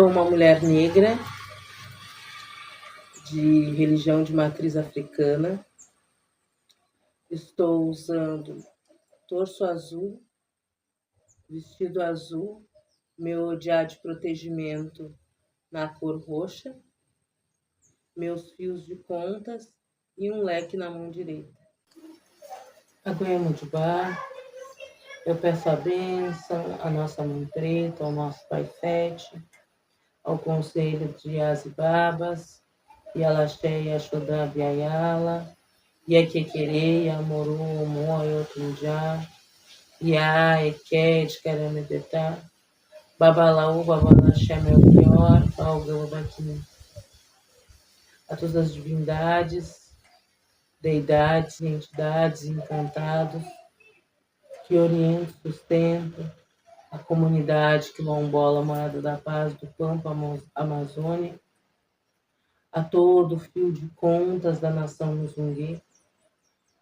Sou uma mulher negra de religião de matriz africana. Estou usando torso azul, vestido azul, meu odiar de protegimento na cor roxa, meus fios de pontas e um leque na mão direita. Aguinha Mudibá, eu peço a bênção à nossa mãe preta, ao nosso pai Sete, ao conselho de Asibabas, e Alaxé e Axodã Biayala, e a Quequerê, a Moru, o Moa, e Otunjá, e a Eké, de Caramedetá, Babalaú, Babalaxé, meu pior, Balgão, Baquim. A todas as divindades, deidades e entidades encantados que orientam, sustentam a comunidade quilombola Morada da Paz do Pampa Amazônia, a todo o fio de contas da nação Muzungue,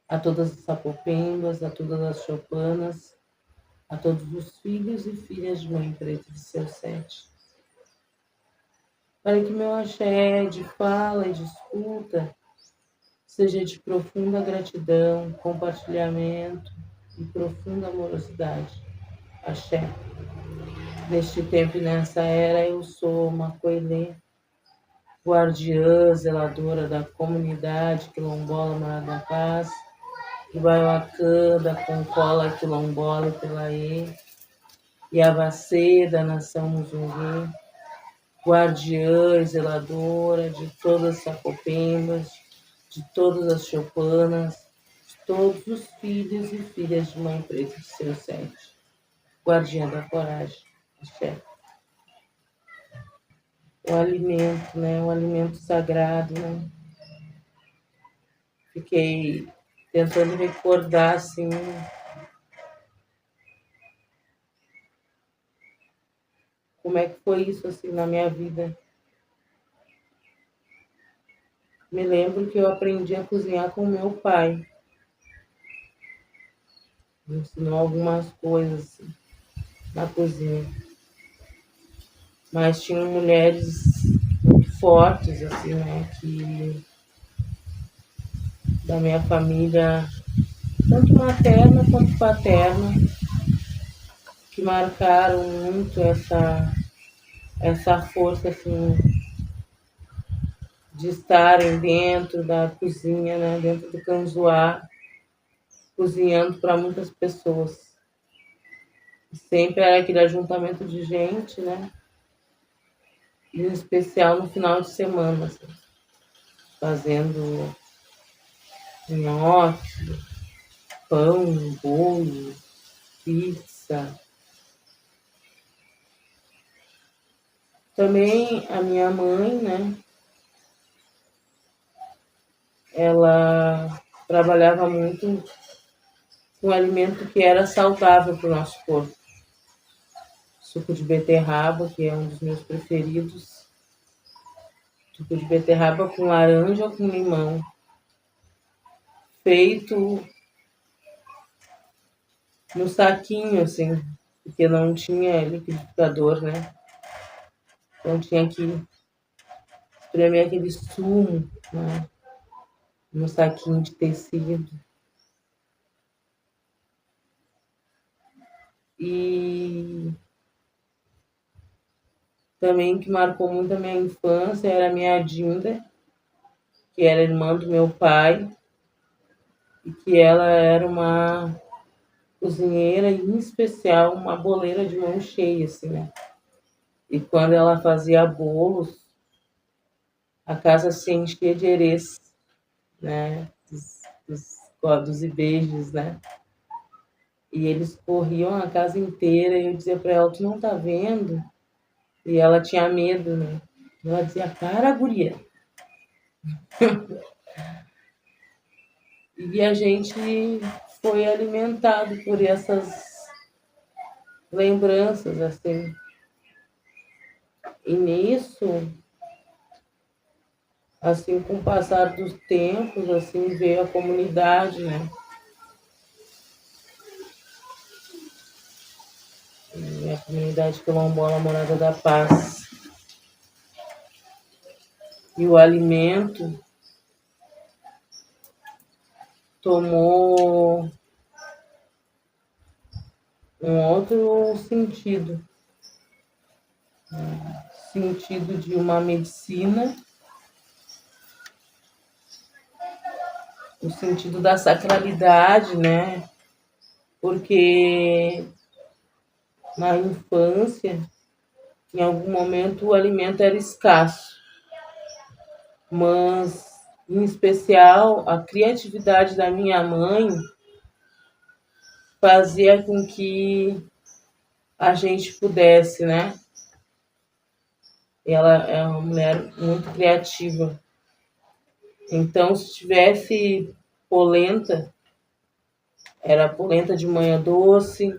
a todas as sapopembas, a todas as chopanas, a todos os filhos e filhas de Mãe Preta de seu Sete, para que meu axé de fala e de escuta seja de profunda gratidão, compartilhamento e profunda amorosidade. Axé. Neste tempo e nessa era, eu sou uma coelê, guardiã, zeladora da comunidade quilombola Morada da Paz, Ibaiuacã, da Concola quilombola e Pelaê, Iabacê, da nação Muzungue, guardiã e zeladora de todas as sapopembas, de todas as chopanas, de todos os filhos e filhas de Mãe Preta de seu Sete, guardiã da coragem, axé. O alimento, né? O alimento sagrado, né? Fiquei tentando recordar, assim, como é que foi isso, assim, na minha vida. Me lembro que eu aprendi a cozinhar com meu pai. Me ensinou algumas coisas, assim, na cozinha. Mas tinham mulheres muito fortes, assim, né? Que da minha família, tanto materna quanto paterna, que marcaram muito essa força, assim, de estarem dentro da cozinha, né? Dentro do canzoá, cozinhando para muitas pessoas. Sempre era aquele ajuntamento de gente, né? E em especial no final de semana, assim, fazendo nhoque, pão, bolo, pizza. Também a minha mãe, né? Ela trabalhava muito com alimento que era saudável para o nosso corpo. Suco de beterraba, que é um dos meus preferidos. Suco de beterraba com laranja ou com limão. Feito no saquinho, assim, porque não tinha liquidificador, né? Então tinha que espremer aquele sumo, né? No saquinho de tecido. E também que marcou muito a minha infância era a minha Dinda, que era irmã do meu pai, e que ela era uma cozinheira e, em especial, uma boleira de mão cheia, assim, né? E quando ela fazia bolos, a casa se enchia de herês, né? Dos ibejos, né? E eles corriam a casa inteira e eu dizia para ela, tu não tá vendo? E ela tinha medo, né? Ela dizia, para, guria. E a gente foi alimentado por essas lembranças, assim. E nisso, assim, com o passar dos tempos, assim, veio a comunidade, né? E a comunidade quilombola Morada da Paz. e o alimento tomou um outro sentido, sentido de uma medicina, o sentido da sacralidade, né? Porque na infância, em algum momento, o alimento era escasso, mas, em especial, a criatividade da minha mãe fazia com que a gente pudesse, né? Ela é uma mulher muito criativa. Então, se tivesse polenta, era polenta de manhã doce,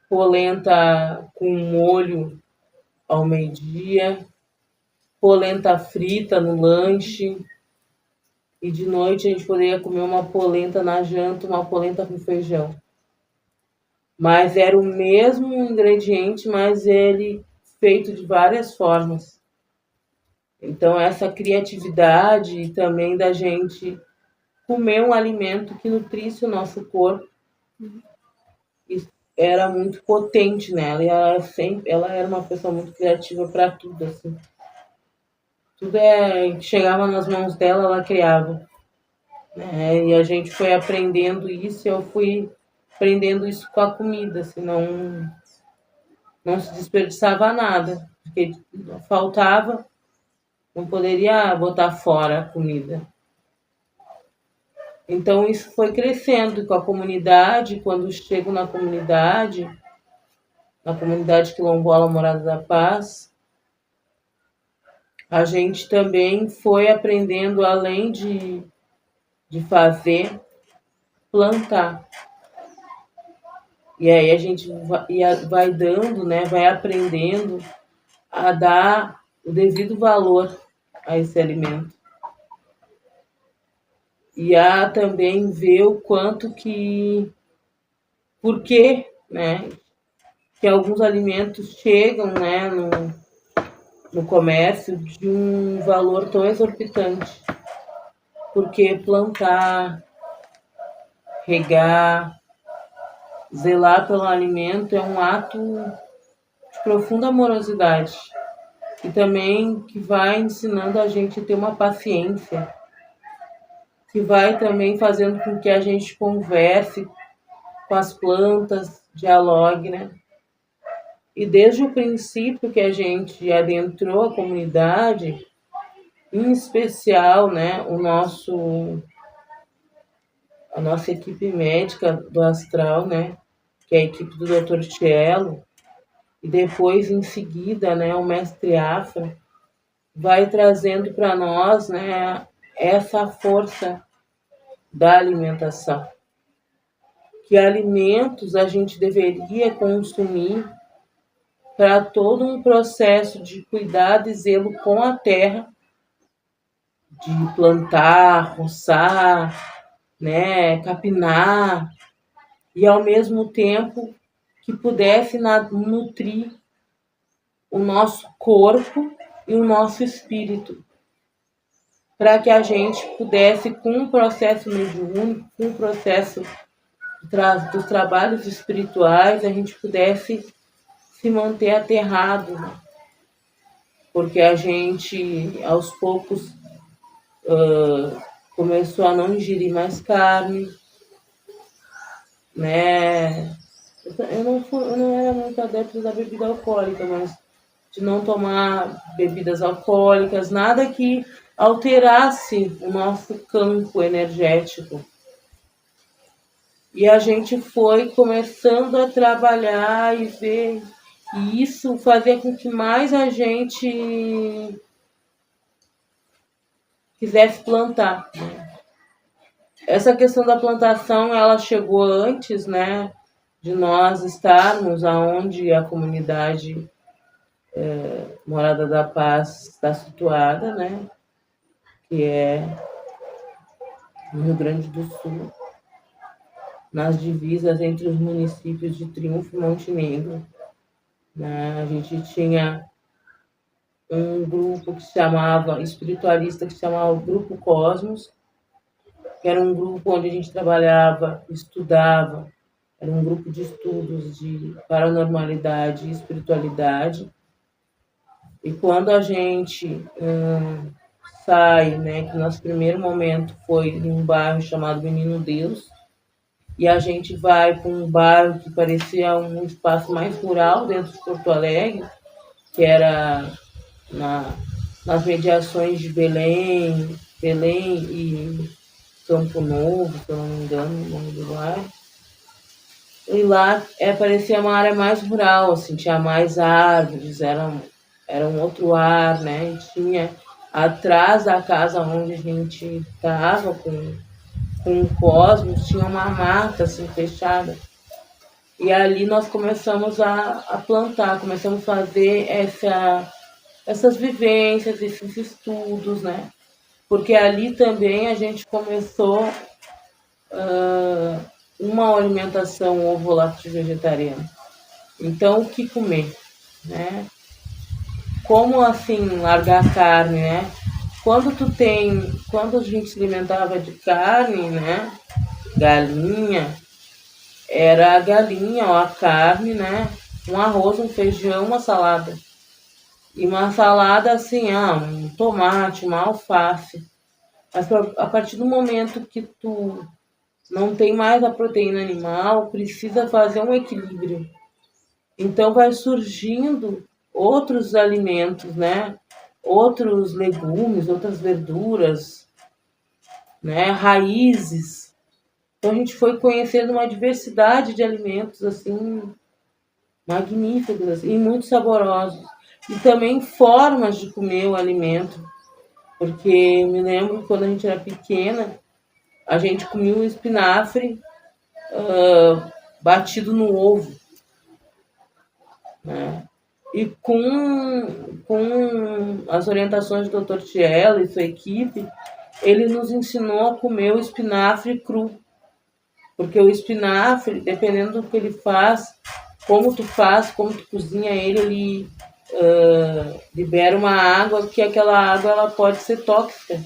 polenta com molho ao meio-dia, polenta frita no lanche, e de noite a gente poderia comer uma polenta na janta, uma polenta com feijão. Mas era o mesmo ingrediente, mas ele feito de várias formas. Então, essa criatividade também da gente comer um alimento que nutrisse o nosso corpo era muito potente nela. E ela era uma pessoa muito criativa para tudo, assim. Tudo que chegava nas mãos dela, ela criava. Né? E a gente foi aprendendo isso, e eu fui aprendendo isso com a comida, assim, não se desperdiçava nada, porque faltava, não poderia botar fora a comida. Então isso foi crescendo com a comunidade. Quando chego na comunidade quilombola Morada da Paz, a gente também foi aprendendo, além de fazer, plantar. E aí a gente vai dando, né, vai aprendendo a dar o devido valor a esse alimento. E a também ver o quanto por que, né, que alguns alimentos chegam, né, no comércio de um valor tão exorbitante. Porque plantar, regar, zelar pelo alimento é um ato de profunda amorosidade. E também que vai ensinando a gente a ter uma paciência, que vai também fazendo com que a gente converse com as plantas, dialogue, né? E desde o princípio que a gente adentrou a comunidade, em especial, né, a nossa equipe médica do Astral, né, que é a equipe do Dr. Tielo, e depois, em seguida, né, o Mestre Afra, vai trazendo para nós, né, essa força da alimentação. Que alimentos a gente deveria consumir para todo um processo de cuidado e zelo com a terra, de plantar, roçar, né, capinar, e ao mesmo tempo que pudesse nutrir o nosso corpo e o nosso espírito, para que a gente pudesse, com um processo mediúnico, com um processo dos trabalhos espirituais, a gente pudesse se manter aterrado, né? Porque a gente, aos poucos, começou a não ingerir mais carne, né? Eu não era muito adepto da bebida alcoólica, mas de não tomar bebidas alcoólicas, nada que alterasse o nosso campo energético. E a gente foi começando a trabalhar e ver, e isso fazia com que mais a gente quisesse plantar. Essa questão da plantação, ela chegou antes, né, de nós estarmos aonde a comunidade Morada da Paz está situada, né, que é no Rio Grande do Sul, nas divisas entre os municípios de Triunfo e Montenegro. Né? A gente tinha um grupo que se chamava, espiritualista, que se chamava Grupo Cosmos, que era um grupo onde a gente trabalhava, estudava, era um grupo de estudos de paranormalidade e espiritualidade. E quando a gente sai, né, que nosso primeiro momento foi em um bairro chamado Menino Deus, e a gente vai para um bairro que parecia um espaço mais rural dentro de Porto Alegre, que era nas mediações de Belém e Campo Novo, se eu não me engano, o nome do bairro. E lá parecia uma área mais rural, assim, tinha mais árvores, era um outro ar, né? E tinha atrás da casa onde a gente estava com o Cosmos, tinha uma mata assim fechada. E ali nós começamos a plantar, começamos a fazer essas vivências, esses estudos, né? Porque ali também a gente começou uma alimentação ovo-lácteo vegetariana. Então, o que comer, né? Como assim largar a carne, né? Quando a gente se alimentava de carne, né? Galinha, era a galinha ou a carne, né? Um arroz, um feijão, uma salada. E uma salada assim, um tomate, uma alface. Mas a partir do momento que tu não tem mais a proteína animal, precisa fazer um equilíbrio. Então vai surgindo outros alimentos, né? Outros legumes, outras verduras, né? Raízes. Então a gente foi conhecendo uma diversidade de alimentos assim magníficos assim, e muito saborosos. E também formas de comer o alimento. Porque me lembro quando a gente era pequena, a gente comia o espinafre batido no ovo, né? E com as orientações do Dr. Tielo e sua equipe, ele nos ensinou a comer o espinafre cru. Porque o espinafre, dependendo do que ele faz, como tu cozinha ele libera uma água que aquela água ela pode ser tóxica.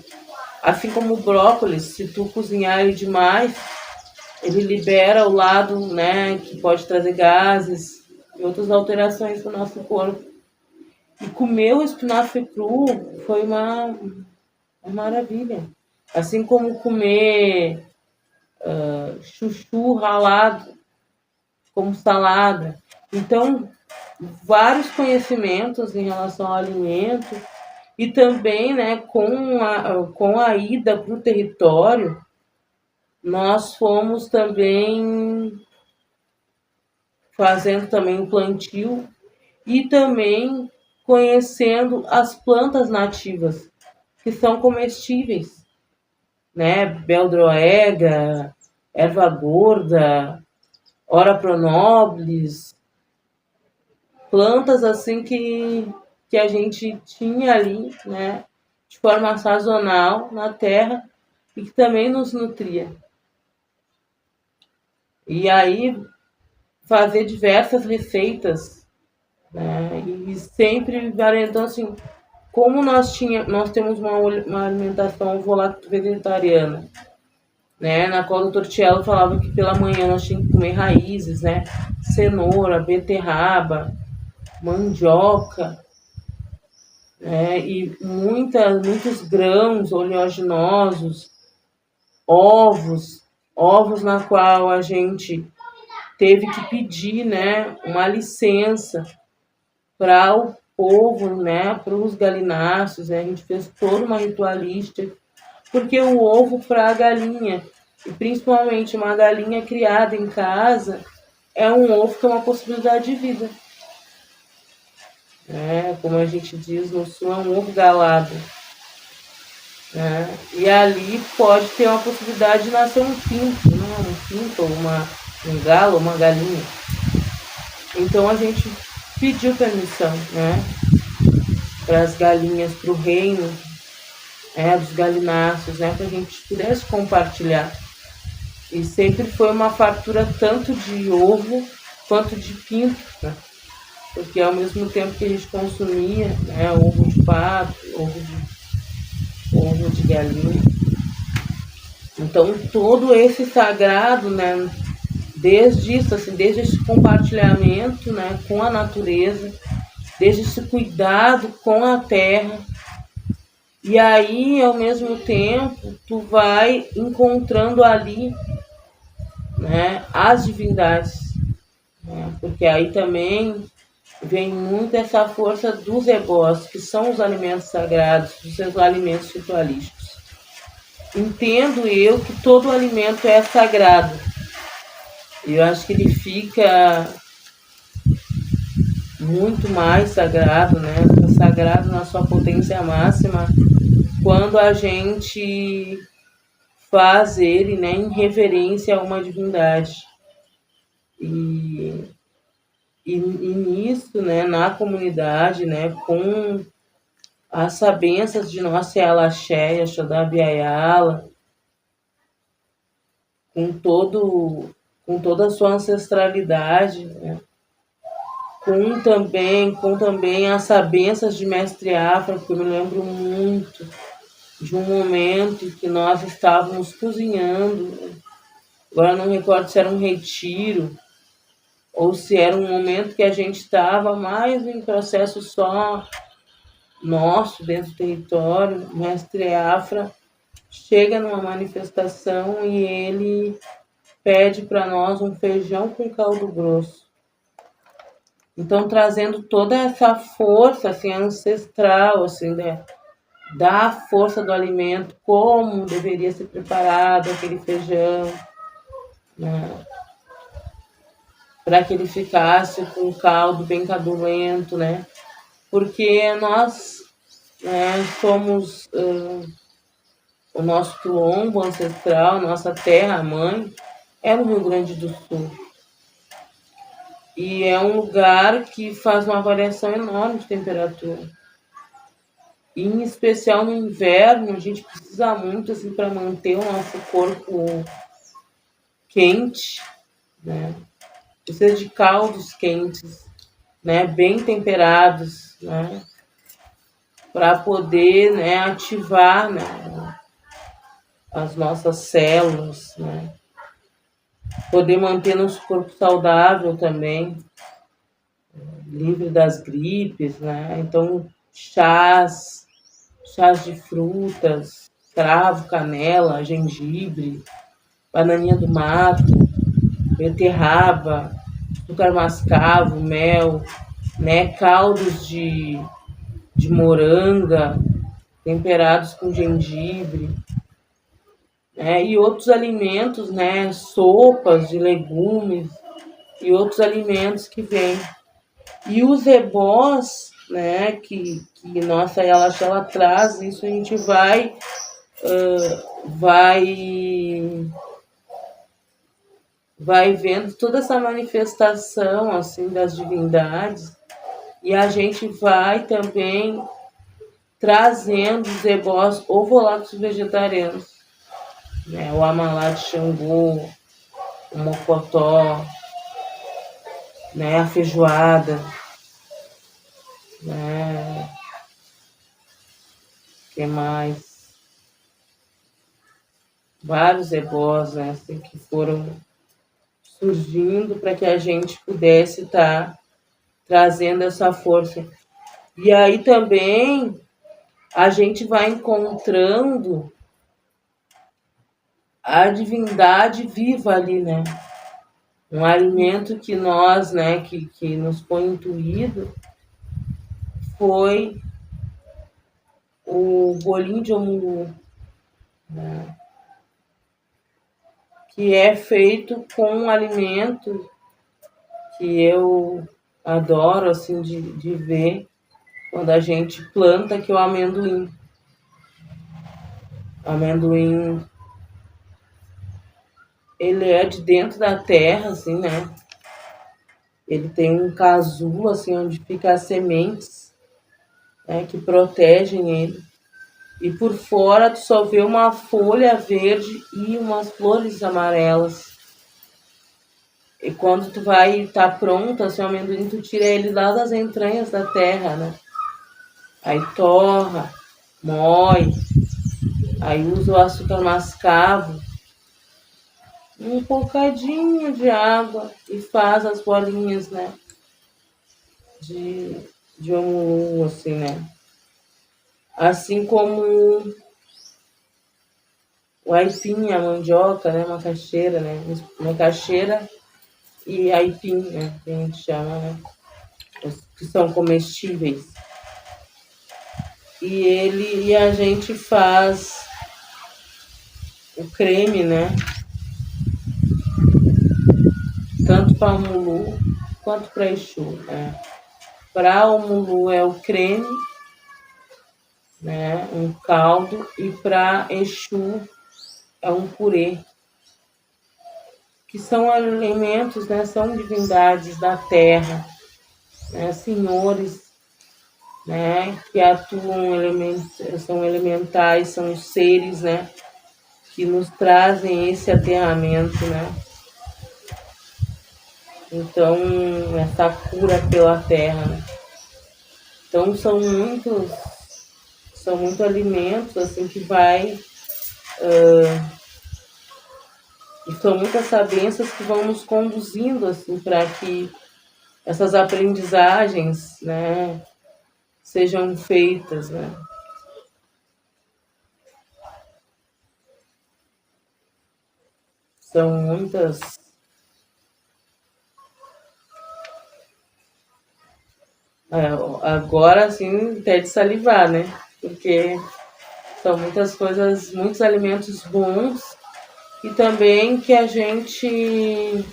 Assim como o brócolis, se tu cozinhar ele demais, ele libera o lado, né, que pode trazer gases e outras alterações para o nosso corpo. E comer o espinafre cru foi uma maravilha. Assim como comer chuchu ralado como salada. Então, vários conhecimentos em relação ao alimento e também, né, com a ida para o território, nós fomos também fazendo também o plantio e também conhecendo as plantas nativas que são comestíveis, né? Beldroega, erva gorda, ora pronobis, plantas assim que a gente tinha ali, né? De forma sazonal na terra e que também nos nutria. E aí fazer diversas receitas, né? E sempre variando assim, como nós temos uma alimentação ovo-lacto vegetariana, né? Na qual o Dr. Tielo falava que pela manhã nós tínhamos que comer raízes, né? Cenoura, beterraba, mandioca, né? E muitos grãos oleaginosos, ovos na qual a gente teve que pedir, né, uma licença para o povo, né, para os galináceos, né? A gente fez toda uma ritualística, porque o ovo para a galinha, e principalmente uma galinha criada em casa, é um ovo que é uma possibilidade de vida. Como a gente diz no sul, é um ovo galado. Né? E ali pode ter uma possibilidade de nascer um pinto, né? Um pinto, um galo, uma galinha. Então a gente pediu permissão, né, para as galinhas, para o reino, dos galináceos, né, para a gente pudesse compartilhar. E sempre foi uma fartura tanto de ovo quanto de pinto, né? porque ao mesmo tempo que a gente consumia, né, ovo de pato, ovo de galinha. Então todo esse sagrado, né, desde isso, assim, desde esse compartilhamento, né, com a natureza, desde esse cuidado com a terra, e aí ao mesmo tempo tu vai encontrando ali, né, as divindades, né, porque aí também vem muito essa força dos ebós, que são os alimentos sagrados, os seus alimentos ritualísticos. Entendo eu que todo alimento é sagrado. Eu acho que ele fica muito mais sagrado, né? Sagrado na sua potência máxima, quando a gente faz ele, né, em reverência a uma divindade. E nisso, né, na comunidade, né, com as sabenças de Nossa Yalaxé, Yaxodá Biayala, com toda a sua ancestralidade, né, com também as sabenças de Mestre Afra, que eu me lembro muito de um momento que nós estávamos cozinhando, agora não recordo se era um retiro, ou se era um momento que a gente estava mais em processo só nosso, dentro do território. O Mestre Afra chega numa manifestação e ele pede para nós um feijão com caldo grosso. Então, trazendo toda essa força assim, ancestral, assim, né, da força do alimento, como deveria ser preparado aquele feijão, né, para que ele ficasse com o caldo bem cadulento, né? Porque nós, né, somos o nosso quilombo ancestral, nossa terra-mãe, é no Rio Grande do Sul. E é um lugar que faz uma variação enorme de temperatura. E, em especial no inverno, a gente precisa muito assim, para manter o nosso corpo quente, né? Precisa de caldos quentes, né, bem temperados, né, para poder, né, ativar, né, as nossas células, né, poder manter nosso corpo saudável também, livre das gripes, né. Então chás de frutas, cravo, canela, gengibre, bananinha do mato, beterraba, açúcar mascavo, mel, né, caldos de moranga, temperados com gengibre, né, e outros alimentos, né, sopas de legumes e outros alimentos que vêm. E os ebós, né, que nossa Yalaxé ela traz, isso a gente vai vendo toda essa manifestação assim das divindades, e a gente vai também trazendo os ebós ovulados vegetarianos, né? O amalá de Xangô, o mocotó, né? A feijoada, né? Que mais? Vários ebós, né? Assim, que foram surgindo para que a gente pudesse estar trazendo essa força. E aí também a gente vai encontrando a divindade viva ali, né? Um alimento que nós, né, que nos foi intuído foi o bolinho de omungu, né? Que é feito com um alimento que eu adoro, assim, de ver quando a gente planta, que é o amendoim. O amendoim, ele é de dentro da terra, assim, né? Ele tem um casulo, assim, onde ficam as sementes, né, que protegem ele. E por fora tu só vê uma folha verde e umas flores amarelas. E quando tu vai estar pronto, assim, o amendoim, tu tira ele lá das entranhas da terra, né? Aí torra, moe, aí usa o açúcar mascavo, um bocadinho de água e faz as bolinhas, né? De omulu, assim, né? Assim como o aipim, a mandioca, né? Macaxeira, né? Macaxeira e aipim, né? Que a gente chama, né? Os que são comestíveis. E a gente faz o creme, né? Tanto para o mulu quanto para Exu, né? Para o mulu é o creme, né? Um caldo, e para Exu é um purê, que são alimentos, né? São divindades da terra, né? Senhores, né? Que atuam, são elementais, são os seres, né? Que nos trazem esse aterramento, né? Então, essa cura pela terra, né? Então, são muitos alimentos, assim, que vai... e são muitas sabências que vão nos conduzindo, assim, para que essas aprendizagens, né, sejam feitas, né? São muitas... agora, assim, até de salivar, né? Porque são muitas coisas, muitos alimentos bons, e também que a gente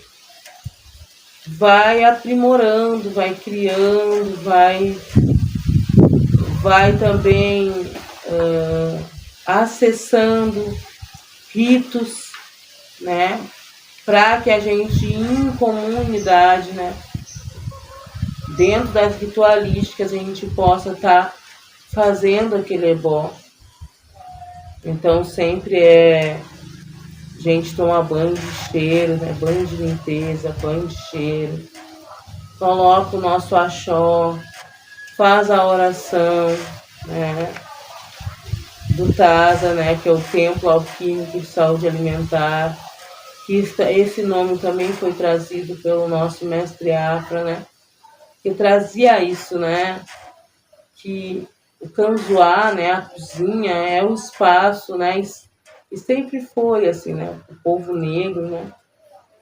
vai aprimorando, vai criando, vai também acessando ritos, né? Para que a gente, em comunidade, né? Dentro das ritualísticas, a gente possa estar fazendo aquele ebó. Então, sempre a gente toma banho de cheiro, né? Banho de limpeza, banho de cheiro. Coloca o nosso axó, faz a oração, né? Do TASA, né? Que é o Templo Alquímico de Saúde Alimentar. Que esse nome também foi trazido pelo nosso mestre Afra, né? Que trazia isso, né? Que o canzoá, né? A cozinha é o espaço, né? E sempre foi assim, né? O povo negro, né?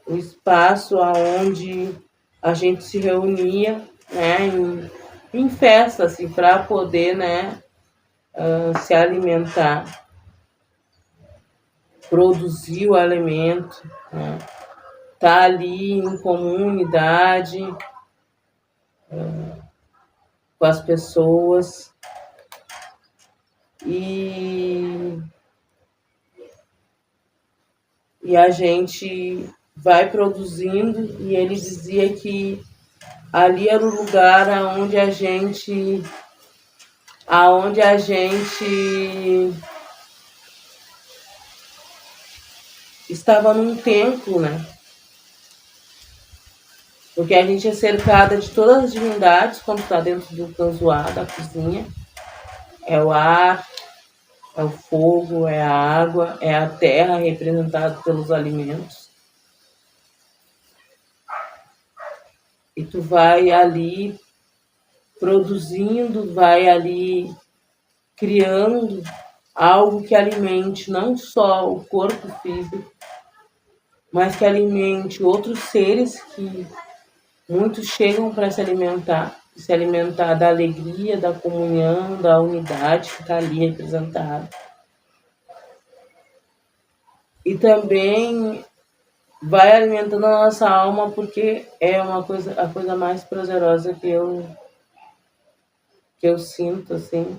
O espaço aonde a gente se reunia, né? Em festa, assim, para poder, né? Se alimentar, produzir o alimento, né? Tá ali em comunidade com as pessoas, e a gente vai produzindo, e ele dizia que ali era o lugar aonde a gente estava num templo, né? Porque a gente é cercada de todas as divindades quando está dentro do canzoá, da cozinha. É o ar, é o fogo, é a água, é a terra representada pelos alimentos. E tu vai ali produzindo, vai ali criando algo que alimente não só o corpo físico, mas que alimente outros seres, que muitos chegam para se alimentar da alegria, da comunhão, da unidade que está ali representada. E também vai alimentando a nossa alma, porque é a coisa mais prazerosa que eu sinto, assim,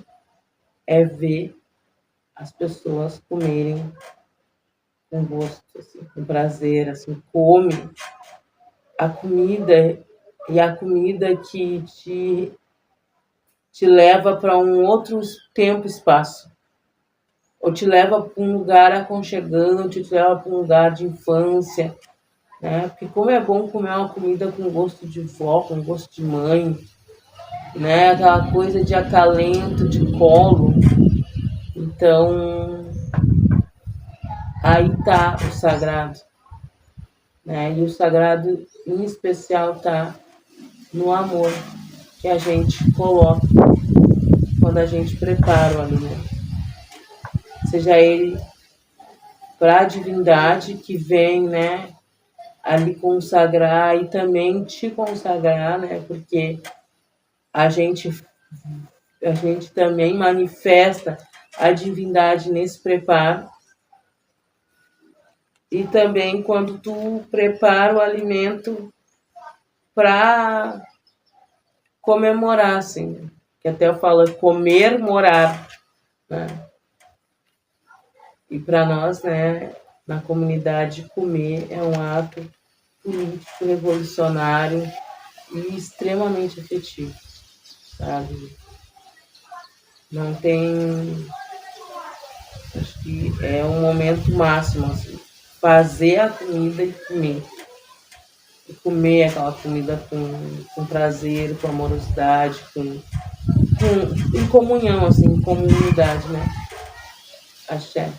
é ver as pessoas comerem com gosto, assim, com prazer, assim, come a comida, e a comida que te leva para um outro tempo e espaço, ou te leva para um lugar aconchegante, te leva para um lugar de infância, né? Porque como é bom comer uma comida com gosto de vó, com gosto de mãe, né? Aquela coisa de acalento, de colo. Então, aí tá o sagrado, né? E o sagrado, em especial, tá no amor que a gente coloca quando a gente prepara o alimento. Seja ele para a divindade que vem, né, ali consagrar e também te consagrar, né, porque a gente, a gente também manifesta a divindade nesse preparo. E também quando tu prepara o alimento para comemorar, assim, que até eu falo comer, morar, né? E para nós, né, na comunidade, comer é um ato político, revolucionário e extremamente afetivo, sabe? Não tem. Acho que é um momento máximo, assim, fazer a comida e comer. E comer aquela comida com prazer, com amorosidade, em comunhão, assim, em comunidade, né? Axé.